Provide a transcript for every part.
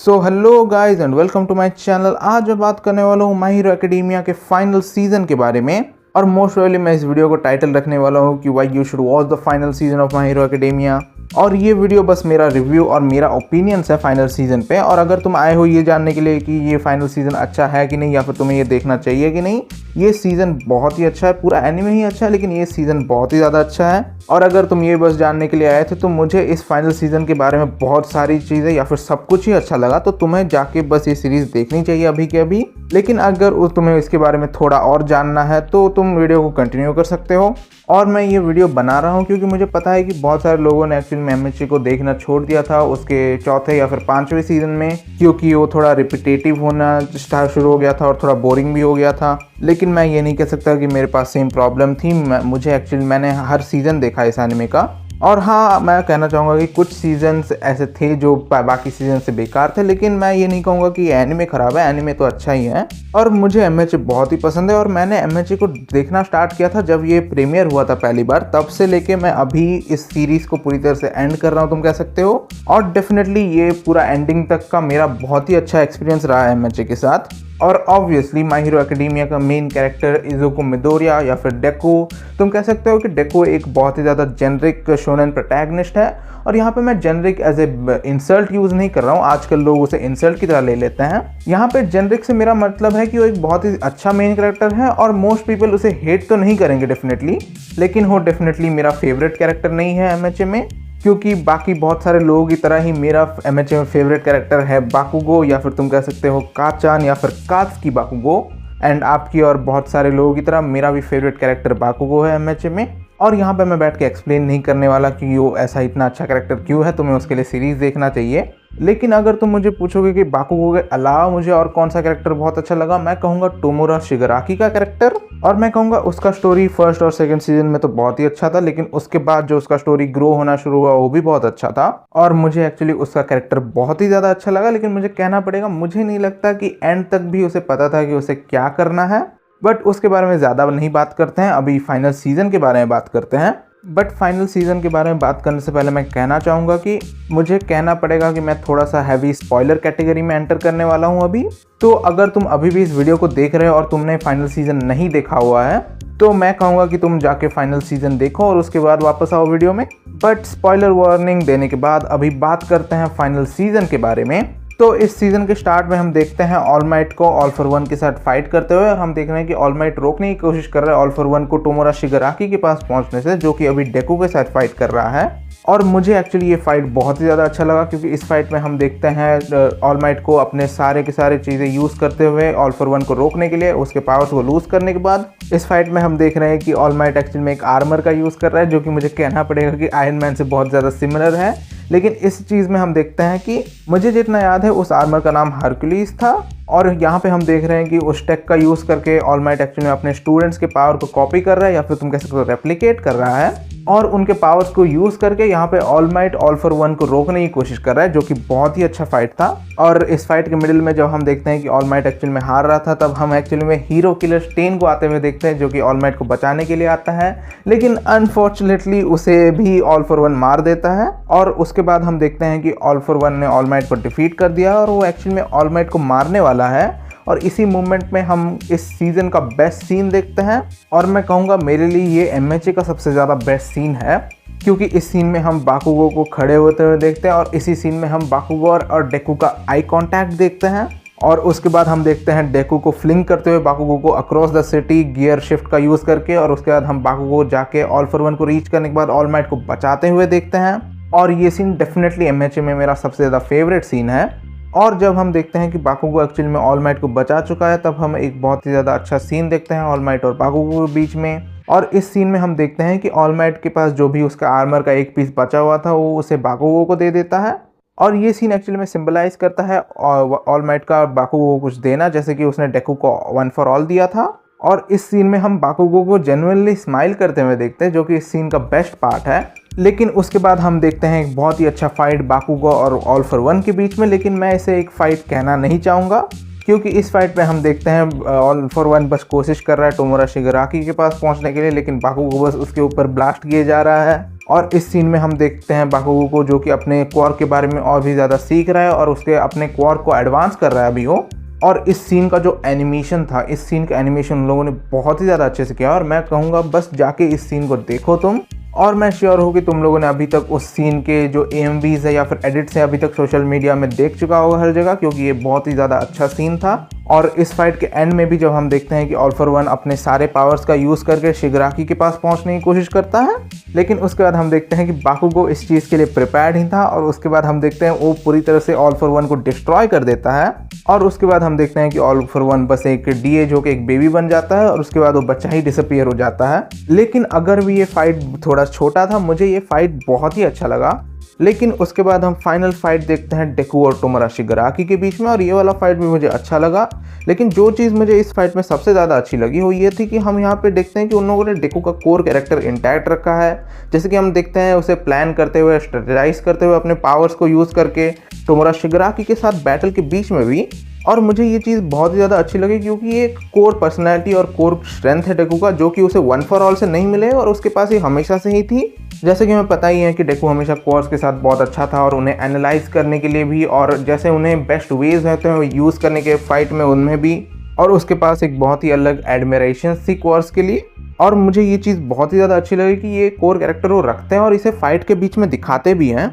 So hello guys and welcome to my channel. आज मैं बात करने वाला हूँ माई हीरो एकेडेमिया के फाइनल सीजन के बारे में। और मोस्ट प्रोबेबली मैं इस वीडियो को टाइटल रखने वाला हूँ कि why you should watch the final season of my Hero academia. और ये वीडियो बस मेरा रिव्यू और मेरा ओपिनियंस है फाइनल सीजन पे। और अगर तुम आए हो ये जानने के लिए कि ये फाइनल सीजन अच्छा है कि नहीं, या फिर तुम्हें ये देखना चाहिए कि नहीं, ये सीज़न बहुत ही अच्छा है। पूरा एनिमे ही अच्छा है लेकिन ये सीज़न बहुत ही ज़्यादा अच्छा है। और अगर तुम ये बस जानने के लिए आए थे तो मुझे इस फाइनल सीज़न के बारे में बहुत सारी चीज़ें या फिर सब कुछ ही अच्छा लगा, तो तुम्हें जाके बस ये सीरीज़ देखनी चाहिए अभी के अभी। लेकिन अगर तुम्हें इसके बारे में थोड़ा और जानना है तो तुम वीडियो को कंटिन्यू कर सकते हो। और मैं ये वीडियो बना रहा हूँ क्योंकि मुझे पता है कि बहुत सारे लोगों ने एक्चुअली एमएचए को देखना छोड़ दिया था उसके चौथे या फिर पांचवें सीजन में, क्योंकि वो थोड़ा रिपीटेटिव होना शुरू हो गया था और थोड़ा बोरिंग भी हो गया था। लेकिन मैं ये नहीं कह सकता कि मेरे पास सेम प्रॉब्लम थी। मैंने हर सीज़न देखा इस एनिमे का। और हाँ, मैं कहना चाहूँगा कि कुछ सीजन्स ऐसे थे जो बाकी सीजन से बेकार थे, लेकिन मैं ये नहीं कहूँगा कि एनिमे ख़राब है। एनिमे तो अच्छा ही है और मुझे एमएचए बहुत ही पसंद है। और मैंने एमएचए को देखना स्टार्ट किया था जब ये प्रीमियर हुआ था पहली बार, तब से लेके मैं अभी इस सीरीज़ को पूरी तरह से एंड कर रहा हूँ, तुम कह सकते हो। और डेफिनेटली ये पूरा एंडिंग तक का मेरा बहुत ही अच्छा एक्सपीरियंस रहा है एमएचए के साथ। और ऑब्वियसली माई हीरो एकेडेमिया का मेन कैरेक्टर इज़ुको मिडोरिया या फिर डेको, तुम कह सकते हो कि डेको एक बहुत ही ज़्यादा जेनरिक शोनेन प्रोटैगनिस्ट है। और यहाँ पे मैं generic as a insult use नहीं कर रहा हूँ, आजकल लोग उसे इंसल्ट की तरह ले लेते हैं। यहाँ पे जेनरिक से मेरा मतलब है कि वो एक बहुत ही अच्छा मेन कैरेक्टर है और मोस्ट पीपल उसे हेट तो नहीं करेंगे डेफिनेटली, लेकिन वो डेफिनेटली मेरा फेवरेट कैरेक्टर नहीं है एमएचए में। क्योंकि बाकी बहुत सारे लोगों की तरह ही मेरा एमएचए में फेवरेट कैरेक्टर है बाकुगो, या फिर तुम कह सकते हो काचान या फिर कात्सुकी बाकुगो। एंड आपकी और बहुत सारे लोगों की तरह मेरा भी फेवरेट कैरेक्टर बाकुगो है एमएचए में। और यहाँ पे मैं बैठ के एक्सप्लेन नहीं करने वाला कि वो ऐसा इतना अच्छा कैरेक्टर क्यों है, तुम्हें उसके लिए सीरीज़ देखना चाहिए। लेकिन अगर तुम मुझे पूछोगे कि बाकुगो के अलावा मुझे और कौन सा कैरेक्टर बहुत अच्छा लगा, मैं कहूँगा टोमोरा शिगाराकी का कैरेक्टर। और मैं कहूँगा उसका स्टोरी फर्स्ट और सेकंड सीजन में तो बहुत ही अच्छा था, लेकिन उसके बाद जो उसका स्टोरी ग्रो होना शुरू हुआ वो भी बहुत अच्छा था। और मुझे एक्चुअली उसका कैरेक्टर बहुत ही ज़्यादा अच्छा लगा। लेकिन मुझे कहना पड़ेगा, मुझे नहीं लगता कि एंड तक भी उसे पता था कि उसे क्या करना है। बट उसके बारे में ज़्यादा नहीं बात करते हैं, अभी फाइनल सीज़न के बारे में बात करते हैं। बट फाइनल सीज़न के बारे में बात करने से पहले मैं कहना चाहूँगा कि मुझे कहना पड़ेगा कि मैं थोड़ा सा हैवी स्पॉइलर कैटेगरी में एंटर करने वाला हूँ अभी। तो अगर तुम अभी भी इस वीडियो को देख रहे हो और तुमने फाइनल सीज़न नहीं देखा हुआ है तो मैं कहूँगा कि तुम जाके फाइनल सीज़न देखो और उसके बाद वापस आओ वीडियो में। बट स्पॉइलर वार्निंग देने के बाद अभी बात करते हैं फाइनल सीज़न के बारे में। तो इस सीज़न के स्टार्ट में हम देखते हैं ऑल माइट को ऑल फॉर वन के साथ फाइट करते हुए। और हम देख रहे हैं कि ऑल माइट रोकने की कोशिश कर रहा है ऑल फॉर वन को टोमोरा शिगाराकी के पास पहुंचने से, जो कि अभी डेको के साथ फाइट कर रहा है। और मुझे एक्चुअली ये फाइट बहुत ही ज़्यादा अच्छा लगा, क्योंकि इस फाइट में हम देखते हैं ऑल माइट को अपने सारे के सारे चीज़ें यूज़ करते हुए ऑल फॉर वन को रोकने के लिए, उसके पावर्स को लूज़ करने के बाद इस फाइट में हम देख रहे हैं कि ऑल माइट एक्चुअली में एक आर्मर का यूज़ कर रहा है, जो कि मुझे कहना पड़ेगा कि आयरन मैन से बहुत ज़्यादा सिमिलर है। लेकिन इस चीज़ में हम देखते हैं कि मुझे जितना याद है उस आर्मर का नाम हरक्यूलिस था। और यहाँ पे हम देख रहे हैं कि उस टेक का यूज़ करके ऑल माइट एक्चुअली अपने स्टूडेंट्स के पावर को कॉपी कर रहा है, या फिर तुम कह सकते हो रेप्लिकेट कर रहा है। और उनके पावर्स को यूज़ करके यहाँ पे all might all for one को रोकने की कोशिश कर रहा है, जो कि बहुत ही अच्छा फाइट था। और इस फाइट के मिडिल में जब हम देखते हैं कि ऑल माइट एक्चुअली में हार रहा था, तब हम एक्चुअली में हीरो किलर स्टेन को आते हुए देखते हैं, जो कि ऑल माइट को बचाने के लिए आता है। लेकिन अनफॉर्चुनेटली उसे भी ऑल फॉर वन मार देता है। और उसके बाद हम देखते हैं कि ऑल फॉर वन ने ऑल माइट को डिफीट कर दिया और वो एक्चुअली में ऑल माइट को मारने वाला है। और इसी मूवमेंट में हम इस सीज़न का बेस्ट सीन देखते हैं। और मैं कहूँगा मेरे लिए ये एमएचए का सबसे ज़्यादा बेस्ट सीन है, क्योंकि इस सीन में हम बाकुगो को खड़े होते हुए देखते हैं और इसी सीन में हम बाकुगो और डेकू का आई कांटेक्ट देखते हैं। और उसके बाद हम देखते हैं डेकू को फ्लिंग करते हुए बाकुगो को across the city gear shift का यूज़ करके। और उसके बाद हम बाकुगो जाके ऑल फॉर वन को रीच करने के बाद ऑल माइट को बचाते हुए देखते हैं। और ये सीन डेफिनेटली एमएचए में मेरा सबसे ज़्यादा फेवरेट सीन है। और जब हम देखते हैं कि बाकुगो एक्चुअली में ऑल माइट को बचा चुका है, तब हम एक बहुत ही ज़्यादा अच्छा सीन देखते हैं ऑल माइट और बाकुगो के बीच में। और इस सीन में हम देखते हैं कि ऑल माइट के पास जो भी उसका आर्मर का एक पीस बचा हुआ था वो उसे बाकुगो को दे देता है। और ये सीन एक्चुअली में सिंबलाइज करता है ऑल माइट का बाकुगो को कुछ देना, जैसे कि उसने डेकू को वन फॉर ऑल दिया था। और इस सीन में हम बाकुगो को जेन्युइनली स्माइल करते हुए देखते हैं, जो कि इस सीन का बेस्ट पार्ट है। लेकिन उसके बाद हम देखते हैं एक बहुत ही अच्छा फाइट बाकुगो और ऑल फॉर वन के बीच में। लेकिन मैं इसे एक फाइट कहना नहीं चाहूँगा, क्योंकि इस फाइट पे हम देखते हैं ऑल फॉर वन बस कोशिश कर रहा है टोमोरा शिगाराकी के पास पहुंचने के लिए, लेकिन बाकुगो बस उसके ऊपर ब्लास्ट किए जा रहा है। और इस सीन में हम देखते हैं बाकुगो को जो कि अपने क्वार्क के बारे में और भी ज़्यादा सीख रहा है और उसके अपने क्वार्क को एडवांस कर रहा है अभी वो। और इस सीन का जो एनिमेशन था, इस सीन का एनिमेशन उन लोगों ने बहुत ही ज़्यादा अच्छे से किया और मैं कहूँगा बस जाके इस सीन को देखो तुम। और मैं श्योर हूँ कि तुम लोगों ने अभी तक उस सीन के जो AMVs है या फिर एडिट्स है अभी तक सोशल मीडिया में देख चुका होगा हर जगह, क्योंकि ये बहुत ही ज़्यादा अच्छा सीन था। और इस फाइट के एंड में भी जब हम देखते हैं कि ऑल फॉर वन अपने सारे पावर्स का यूज़ करके शिगाराकी के पास पहुंचने की कोशिश करता है, लेकिन उसके बाद हम देखते हैं कि बाकुगो इस चीज़ के लिए प्रिपेयर्ड ही था और उसके बाद हम देखते हैं वो पूरी तरह से ऑल फॉर वन को डिस्ट्रॉय कर देता है। और उसके बाद हम देखते हैं कि ऑल फॉर वन बस एक DA जो कि एक बेबी बन जाता है और उसके बाद वो बच्चा ही डिसअपीयर हो जाता है। लेकिन अगर भी ये फाइट थोड़ा छोटा था, मुझे ये फाइट बहुत ही अच्छा लगा। लेकिन उसके बाद हम फाइनल फाइट देखते हैं डेकू और टोमोरा शिगाराकी के बीच में, और ये वाला फाइट भी मुझे अच्छा लगा। लेकिन जो चीज़ मुझे इस फाइट में सबसे ज़्यादा अच्छी लगी वो ये थी कि हम यहाँ पे देखते हैं कि उन लोगों ने डेकू का कोर कैरेक्टर इंटैक्ट रखा है। जैसे कि हम देखते हैं उसे प्लान करते हुए, स्ट्रेटेजाइज करते हुए, अपने पावर्स को यूज़ करके टोमोरा शिगाराकी के साथ बैटल के बीच में भी। और मुझे ये चीज़ बहुत ही ज़्यादा अच्छी लगी क्योंकि ये एक कोर पर्सनैलिटी और कोर स्ट्रेंथ है डेकू का, जो कि उसे वन फॉर ऑल से नहीं मिले और उसके पास ये हमेशा से ही थी। जैसे कि हमें पता ही है कि डेकू हमेशा कोर्स के साथ बहुत अच्छा था और उन्हें एनालाइज करने के लिए भी, और जैसे उन्हें बेस्ट वेज होते हैं यूज़ करने के फाइट में उनमें भी, और उसके पास एक बहुत ही अलग एडमिरेशन थी कोर्स के लिए। और मुझे ये चीज़ बहुत ही ज़्यादा अच्छी लगी कि ये कोर कैरेक्टर वो रखते हैं और इसे फाइट के बीच में दिखाते भी हैं।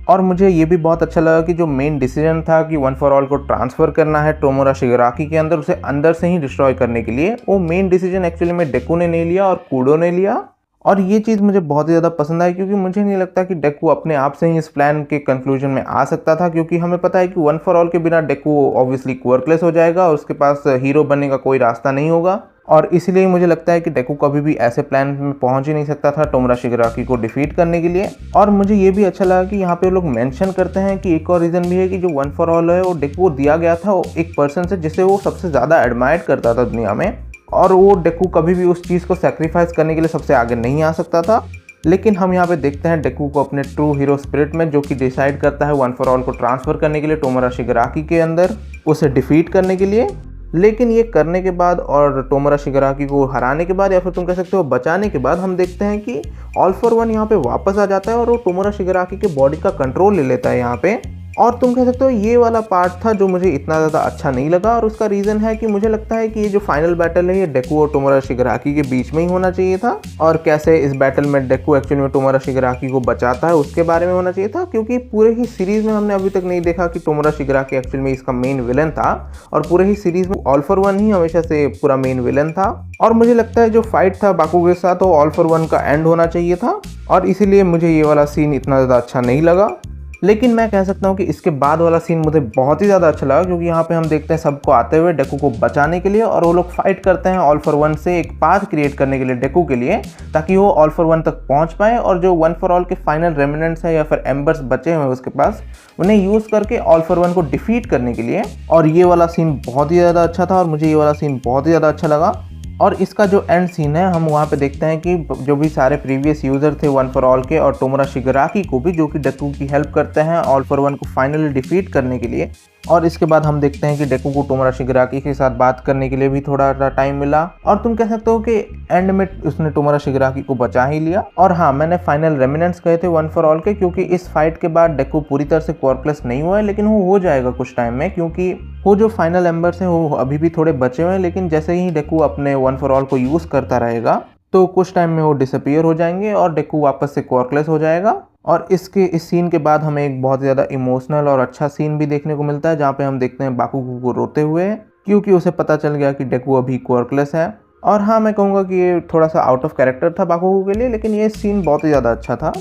और मुझे ये भी बहुत अच्छा लगा कि जो मेन डिसीजन था कि वन फॉर ऑल को ट्रांसफ़र करना है टोमोरा शिगाराकी के अंदर, उसे अंदर से ही डिस्ट्रॉय करने के लिए, वो मेन डिसीजन एक्चुअली में डेकू ने नहीं लिया और कूडो ने लिया। और ये चीज़ मुझे बहुत ही ज़्यादा पसंद आई क्योंकि मुझे नहीं लगता कि डेकू अपने आप से ही इस प्लान के कंक्लूजन में आ सकता था, क्योंकि हमें पता है कि वन फॉर ऑल के बिना डेकू ऑब्वियसली क्वर्कलेस हो जाएगा और उसके पास हीरो बनने का कोई रास्ता नहीं होगा। और इसीलिए मुझे लगता है कि डेकू कभी भी ऐसे प्लान में पहुंच ही नहीं सकता था टोमोरा शिगाराकी को डिफीट करने के लिए। और मुझे ये भी अच्छा लगा कि यहाँ पे लोग मेंशन करते हैं कि एक और रीज़न भी है कि जो वन फॉर ऑल है वो डेकू को दिया गया था एक पर्सन से जिसे वो सबसे ज़्यादा एडमायर करता था दुनिया में, और वो डेकू कभी भी उस चीज़ को सेक्रीफाइस करने के लिए सबसे आगे नहीं आ सकता था। लेकिन हम यहाँ पे देखते हैं डेकू को अपने ट्रू हीरो स्पिरिट में, जो कि डिसाइड करता है वन फॉर ऑल को ट्रांसफ़र करने के लिए टोमोरा शिगाराकी के अंदर, उसे डिफीट करने के लिए। लेकिन ये करने के बाद और टोमोरा शिगाराकी को हराने के बाद, या फिर तुम कह सकते हो बचाने के बाद, हम देखते हैं कि ऑल फॉर वन यहाँ पे वापस आ जाता है और वो टोमोरा शिगाराकी के बॉडी का कंट्रोल ले लेता है यहाँ पे। और तुम कह सकते हो ये वाला पार्ट था जो मुझे इतना ज़्यादा अच्छा नहीं लगा, और उसका रीज़न है कि मुझे लगता है कि ये जो फाइनल बैटल है ये डेकू और टोमोरा शिगाराकी के बीच में ही होना चाहिए था, और कैसे इस बैटल में डेकू एक्चुअली में टोमोरा शिगाराकी को बचाता है उसके बारे में होना चाहिए था। क्योंकि पूरे ही सीरीज़ में हमने अभी तक नहीं देखा कि टोमोरा शिगाराकी एक्चुअली में इसका मेन विलन था, और पूरे ही सीरीज़ में ऑल फॉर वन ही हमेशा से पूरा मेन विलन था। और मुझे लगता है जो फाइट था बाकुगो के साथ वो ऑल फॉर वन का एंड होना चाहिए था, और इसीलिए मुझे ये वाला सीन इतना ज़्यादा अच्छा नहीं लगा। लेकिन मैं कह सकता हूँ कि इसके बाद वाला सीन मुझे बहुत ही ज़्यादा अच्छा लगा, क्योंकि यहाँ पे हम देखते हैं सबको आते हुए डेकू को बचाने के लिए, और वो लोग फाइट करते हैं ऑल फॉर वन से एक पाथ क्रिएट करने के लिए डेकू के लिए, ताकि वो ऑल फॉर वन तक पहुँच पाए, और जो वन फॉर ऑल के फाइनल रेमिनेंट्स है या फिर एम्बर्स बचे हुए हैं उसके पास, उन्हें यूज़ करके ऑल फॉर वन को डिफीट करने के लिए। और ये वाला सीन बहुत ही ज़्यादा अच्छा था और मुझे ये वाला सीन बहुत ही ज़्यादा अच्छा लगा। और इसका जो एंड सीन है हम वहाँ पे देखते हैं कि जो भी सारे प्रीवियस यूज़र थे वन फॉर ऑल के, और टोमोरा शिगाराकी को भी, जो कि डेकू की हेल्प करते हैं ऑल फॉर वन को फाइनली डिफीट करने के लिए। और इसके बाद हम देखते हैं कि डेकू को टोमोरा शिगाराकी के साथ बात करने के लिए भी थोड़ा टाइम मिला, और तुम कह सकते हो कि एंड में उसने टोमोरा शिगाराकी को बचा ही लिया। और हाँ, मैंने फाइनल रेमिनेंट्स कहे थे वन फॉर ऑल के, क्योंकि इस फाइट के बाद डेकू पूरी तरह से क्वर्कलेस नहीं हुआ है, लेकिन वो हो जाएगा कुछ टाइम में, क्योंकि वो जो फाइनल एम्बर्स हैं वो अभी भी थोड़े बचे हुए हैं। लेकिन जैसे ही डेकू अपने वन फॉर ऑल को यूज़ करता रहेगा तो कुछ टाइम में वो डिसअपीयर हो जाएंगे और डेकू वापस से क्वर्कलेस हो जाएगा। और इस सीन के बाद हमें एक बहुत ज़्यादा इमोशनल और अच्छा सीन भी देखने को मिलता है, जहाँ पे हम देखते हैं बाकुगो को रोते हुए, क्योंकि उसे पता चल गया कि डेकू अभी क्वर्कलेस है। और हाँ, मैं कहूँगा कि ये थोड़ा सा आउट ऑफ कैरेक्टर था बाकुगो के लिए, लेकिन ये सीन बहुत ही ज़्यादा अच्छा था।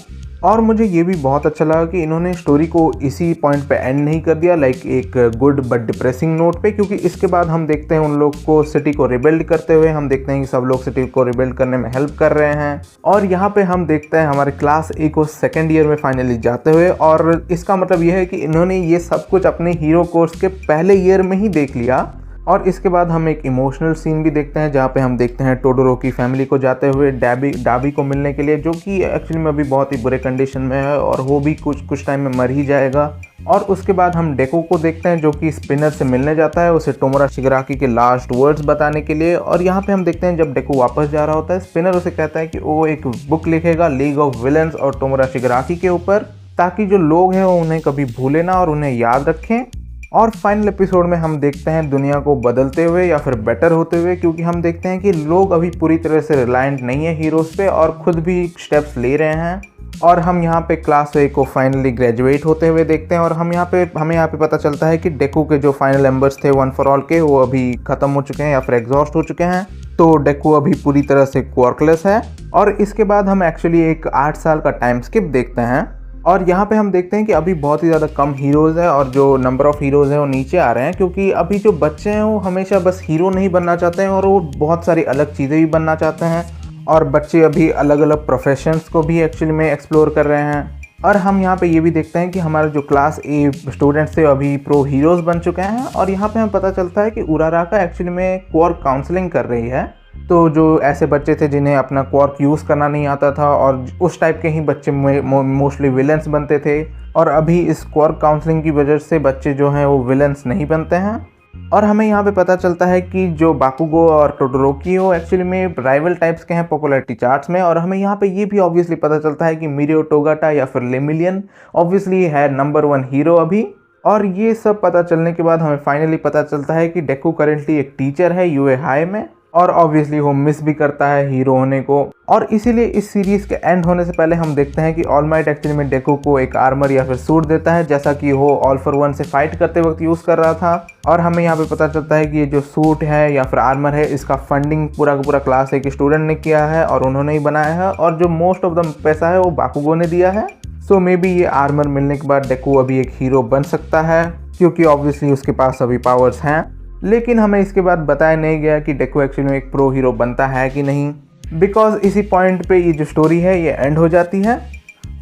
और मुझे ये भी बहुत अच्छा लगा कि इन्होंने स्टोरी को इसी पॉइंट पे एंड नहीं कर दिया, लाइक एक गुड बट डिप्रेसिंग नोट पे, क्योंकि इसके बाद हम देखते हैं उन लोग को सिटी को रिबिल्ड करते हुए, हम देखते हैं कि सब लोग सिटी को रिबिल्ड करने में हेल्प कर रहे हैं। और यहाँ पे हम देखते हैं हमारे क्लास ए को सेकेंड ईयर में फाइनली जाते हुए, और इसका मतलब यह है कि इन्होंने ये सब कुछ अपने हीरो कोर्स के पहले ईयर में ही देख लिया। और इसके बाद हम एक इमोशनल सीन भी देखते हैं, जहाँ पे हम देखते हैं टोडोरोकी फैमिली को जाते हुए डाबी को मिलने के लिए, जो कि एक्चुअली में अभी बहुत ही बुरे कंडीशन में है और वो भी कुछ टाइम में मर ही जाएगा। और उसके बाद हम डेको को देखते हैं जो कि स्पिनर से मिलने जाता है उसे टोमोरा शिगराकी के लास्ट वर्ड्स बताने के लिए। और यहाँ पे हम देखते हैं जब डेको वापस जा रहा होता है, स्पिनर उसे कहता है कि वो एक बुक लिखेगा लीग ऑफ विलेंस और टोमोरा शिगराकी के ऊपर, ताकि जो लोग हैं वो उन्हें कभी भूले ना और उन्हें याद रखें। और फाइनल एपिसोड में हम देखते हैं दुनिया को बदलते हुए या फिर बेटर होते हुए, क्योंकि हम देखते हैं कि लोग अभी पूरी तरह से रिलायंट नहीं है हीरोज़ पे और खुद भी स्टेप्स ले रहे हैं। और हम यहाँ पे क्लास 8 को फाइनली ग्रेजुएट होते हुए देखते हैं और हमें यहाँ पे पता चलता है कि डेको के जो फाइनल मेंबर्स थे वन फॉर ऑल के, वो अभी ख़त्म हो चुके हैं या फिर एग्जॉस्ट हो चुके हैं। तो डेको अभी पूरी तरह से क्वार्कलेस है। और इसके बाद हम एक्चुअली एक 8 साल का टाइम स्किप देखते हैं और यहाँ पे हम देखते हैं कि अभी बहुत ही ज़्यादा कम हीरोज़ है और जो नंबर ऑफ़ हीरोज़ हैं वो नीचे आ रहे हैं, क्योंकि अभी जो बच्चे हैं वो हमेशा बस हीरो नहीं बनना चाहते हैं और वो बहुत सारी अलग चीज़ें भी बनना चाहते हैं। और बच्चे अभी अलग अलग प्रोफेशंस को भी एक्चुअली में एक्सप्लोर कर रहे हैं। और हम यहाँ पे ये भी देखते हैं कि हमारे जो क्लास ए स्टूडेंट्स थे अभी प्रो हीरोज़ बन चुके हैं। और यहाँ पे हमें पता चलता है कि उराराका एक्चुअली में क्वार्क काउंसलिंग कर रही है। तो जो ऐसे बच्चे थे जिन्हें अपना क्वार्क यूज़ करना नहीं आता था और उस टाइप के ही बच्चे मोस्टली विलेंस बनते थे, और अभी इस क्वार्क काउंसलिंग की वजह से बच्चे जो हैं वो विलेंस नहीं बनते हैं। और हमें यहाँ पे पता चलता है कि जो बाकुगो और टोडोरोकी वो एक्चुअली में राइवल टाइप्स के हैं पॉपुलैरिटी चार्ट्स में। और हमें यहाँ पे ये भी ऑब्वियसली पता चलता है कि मिरियो टोगाटा या फिर लेमिलियन ऑब्वियसली है नंबर 1 हीरो अभी। और ये सब पता चलने के बाद हमें फाइनली पता चलता है कि डेको करेंटली एक टीचर है यूए हाई में, और ऑब्वियसली वो मिस भी करता है हीरो होने को। और इसीलिए इस सीरीज़ के एंड होने से पहले हम देखते हैं कि ऑल माइट एक्चुअली में डेको को एक आर्मर या फिर सूट देता है, जैसा कि वो ऑल फॉर वन से फाइट करते वक्त यूज़ कर रहा था। और हमें यहाँ पे पता चलता है कि ये जो सूट है या फिर आर्मर है, इसका फंडिंग पूरा का पूरा क्लास ए के स्टूडेंट ने किया है और उन्होंने ही बनाया है, और जो मोस्ट ऑफ द पैसा है वो बाकुगो ने दिया है। सो मे बी ये आर्मर मिलने के बाद डेको अभी एक हीरो बन सकता है, क्योंकि ऑब्वियसली उसके पास अभी पावर्स हैं। लेकिन हमें इसके बाद बताया नहीं गया कि डेको एक्चुअली में एक प्रो हीरो बनता है कि नहीं, बिकॉज इसी पॉइंट पे ये जो स्टोरी है ये एंड हो जाती है।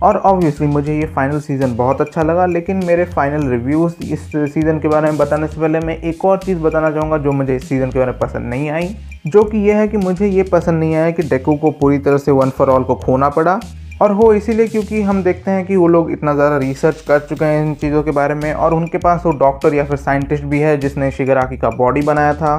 और ऑब्वियसली मुझे ये फाइनल सीज़न बहुत अच्छा लगा, लेकिन मेरे फाइनल रिव्यूज़ इस सीज़न के बारे में बताने से पहले मैं एक और चीज़ बताना चाहूँगा जो मुझे इस सीज़न के बारे में पसंद नहीं आई, जो कि यह है कि मुझे ये पसंद नहीं आया कि डेको को पूरी तरह से वन फॉर ऑल को खोना पड़ा। और वो इसीलिए क्योंकि हम देखते हैं कि वो लोग इतना ज़्यादा रिसर्च कर चुके हैं इन चीज़ों के बारे में, और उनके पास वो डॉक्टर या फिर साइंटिस्ट भी है जिसने शिगराकी का बॉडी बनाया था।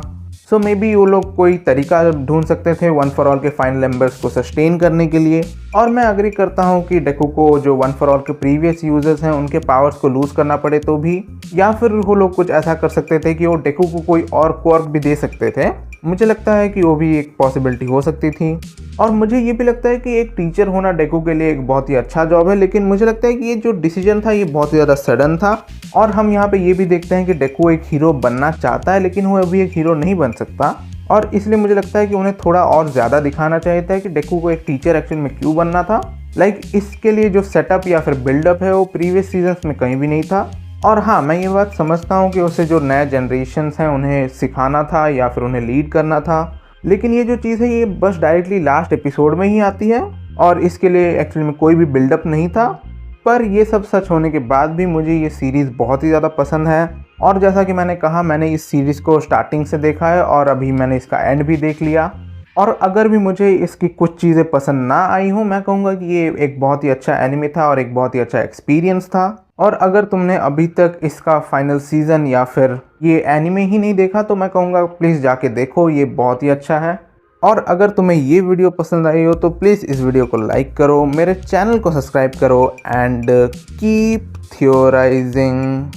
सो मे बी वो लोग कोई तरीका ढूंढ सकते थे वन फॉर ऑल के फाइनल मेंबर्स को सस्टेन करने के लिए। और मैं अग्री करता हूँ कि डेको को जो वन फॉर ऑल के प्रीवियस यूजर्स हैं उनके पावर्स को लूज़ करना पड़े तो भी, या फिर वो लोग कुछ ऐसा कर सकते थे कि वो डेको को कोई और क्वार्क भी दे सकते थे। मुझे लगता है कि वो भी एक पॉसिबिलिटी हो सकती थी। और मुझे ये भी लगता है कि एक टीचर होना डेको के लिए एक बहुत ही अच्छा जॉब है, लेकिन मुझे लगता है कि ये जो डिसीजन था ये बहुत ही ज़्यादा सडन था। और हम यहाँ पे ये भी देखते हैं कि डेको एक हीरो बनना चाहता है, लेकिन वो अभी एक हीरो नहीं बन सकता। और इसलिए मुझे लगता है कि उन्हें थोड़ा और ज़्यादा दिखाना चाहिए था कि डेको को एक टीचर एक्चुअल में क्यों बनना था। इसके लिए जो सेटअप या फिर बिल्डअप है वो प्रीवियस सीजन्स में कहीं भी नहीं था। और हाँ, मैं ये बात समझता हूँ कि उसे जो नए जनरेशन्स हैं उन्हें सिखाना था या फिर उन्हें लीड करना था, लेकिन ये जो चीज़ है ये बस डायरेक्टली लास्ट एपिसोड में ही आती है और इसके लिए एक्चुअली में कोई भी बिल्डअप नहीं था। पर ये सब सच होने के बाद भी मुझे ये सीरीज़ बहुत ही ज़्यादा पसंद है। और जैसा कि मैंने कहा, मैंने इस सीरीज़ को स्टार्टिंग से देखा है और अभी मैंने इसका एंड भी देख लिया। और अगर भी मुझे इसकी कुछ चीज़ें पसंद ना आई हों, मैं कहूँगा कि ये एक बहुत ही अच्छा एनिमे था और एक बहुत ही अच्छा एक्सपीरियंस था। और अगर तुमने अभी तक इसका फाइनल सीज़न या फिर ये एनिमे ही नहीं देखा तो मैं कहूँगा प्लीज़ जाके देखो, ये बहुत ही अच्छा है। और अगर तुम्हें ये वीडियो पसंद आई हो तो प्लीज़ इस वीडियो को लाइक करो, मेरे चैनल को सब्सक्राइब करो एंड कीप थियोराइजिंग।